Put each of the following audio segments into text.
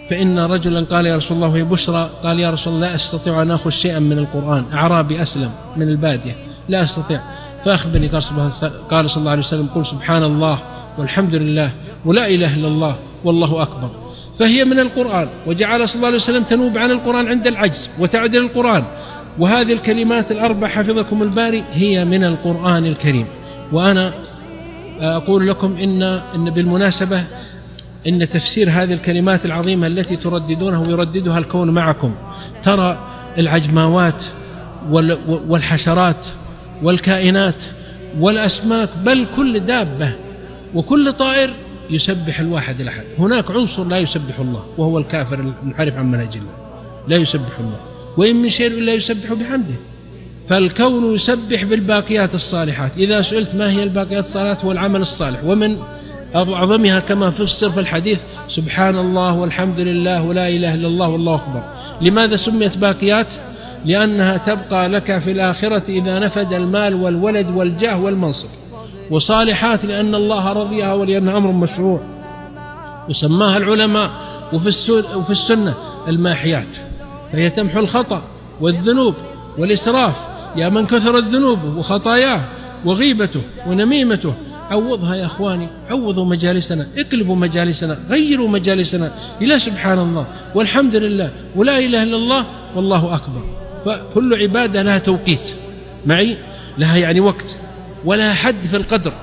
فإن رجلا قال يا رسول الله وهي بشرى، قال يا رسول الله لا أستطيع أن أخذ شيئا من القرآن، أعرابي أسلم من البادية لا أستطيع، فأخبرني. قال صلى الله عليه وسلم قل سبحان الله والحمد لله ولا إله إلا الله والله أكبر، فهي من القرآن. وجعل صلى الله عليه وسلم تنوب عن القرآن عند العجز وتعدل القرآن. وهذه الكلمات الأربع حفظكم الباري هي من القرآن الكريم. وأنا أقول لكم إن بالمناسبة إن تفسير هذه الكلمات العظيمة التي ترددونها ويرددها الكون معكم، ترى العجماوات والحشرات والكائنات والأسماك، بل كل دابة وكل طائر يسبح الواحد الأحد. هناك عنصر لا يسبح الله وهو الكافر المنحرف عن منهج الله، لا يسبح الله، وإن من شيء إلا يسبح بحمده. فالكون يسبح بالباقيات الصالحات. إذا سئلت ما هي الباقيات الصالحات، هو العمل الصالح، ومن أعظمها كما فسر في الحديث سبحان الله والحمد لله ولا إله إلا الله والله أكبر. لماذا سميت باقيات؟ لأنها تبقى لك في الآخرة إذا نفد المال والولد والجاه والمنصب. وصالحات لأن الله رضيها ولأنها أمر مشروع. وسماها العلماء وفي السنة الماحيات، فهي تمحو الخطأ والذنوب والإسراف. يا من كثرت ذنوبه وخطاياه وغيبته ونميمته، عوضها يا أخواني، عوضوا مجالسنا، اقلبوا مجالسنا، غيروا مجالسنا إلى سبحان الله والحمد لله ولا إله إلا الله والله أكبر. فكل عبادة لها توقيت معي، لها يعني وقت، ولها حد في القدر،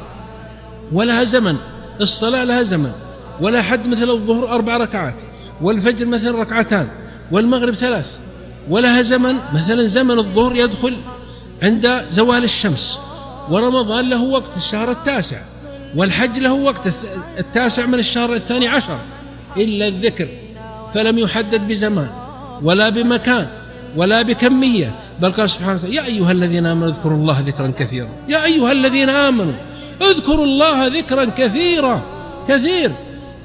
ولها زمن. الصلاة لها زمن، ولا حد، مثل الظهر 4 ركعات، والفجر مثل 2 ركعتان، والمغرب 3. ولها زمن، مثلا زمن الظهر يدخل عند زوال الشمس، ورمضان له وقت الشهر 9، والحج له وقت 9 من الشهر 12. إلا الذكر فلم يحدد بزمان ولا بمكان ولا بكمية، بل قال سبحانه وتعالى يا أيها الذين آمنوا اذكروا الله ذكرا كثيرا. يا أيها الذين آمنوا اذكروا الله ذكرا كثيرا، كثير.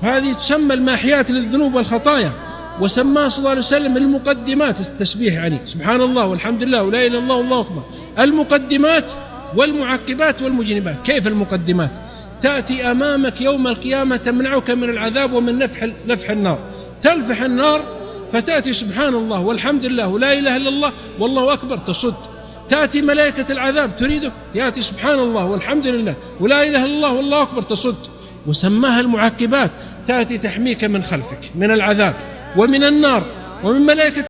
هذه تسمى الماحيات للذنوب والخطايا. وسماها صلى الله عليه وسلم المقدمات، التسبيح يعني سبحان الله والحمد لله ولا إله إلا الله والله أكبر. المقدمات والمعقبات والمجنبات. كيف المقدمات؟ تأتي أمامك يوم القيامة تمنعك من العذاب ومن نفح النار. تلفح النار فتأتي سبحان الله والحمد لله ولا إله إلا الله والله أكبر تصد. تأتي ملائكة العذاب تريدك، تأتي سبحان الله والحمد لله ولا إله إلا الله والله أكبر تصد. وسماها المعقبات، تأتي تحميك من خلفك من العذاب ومن النار ومن ملائكة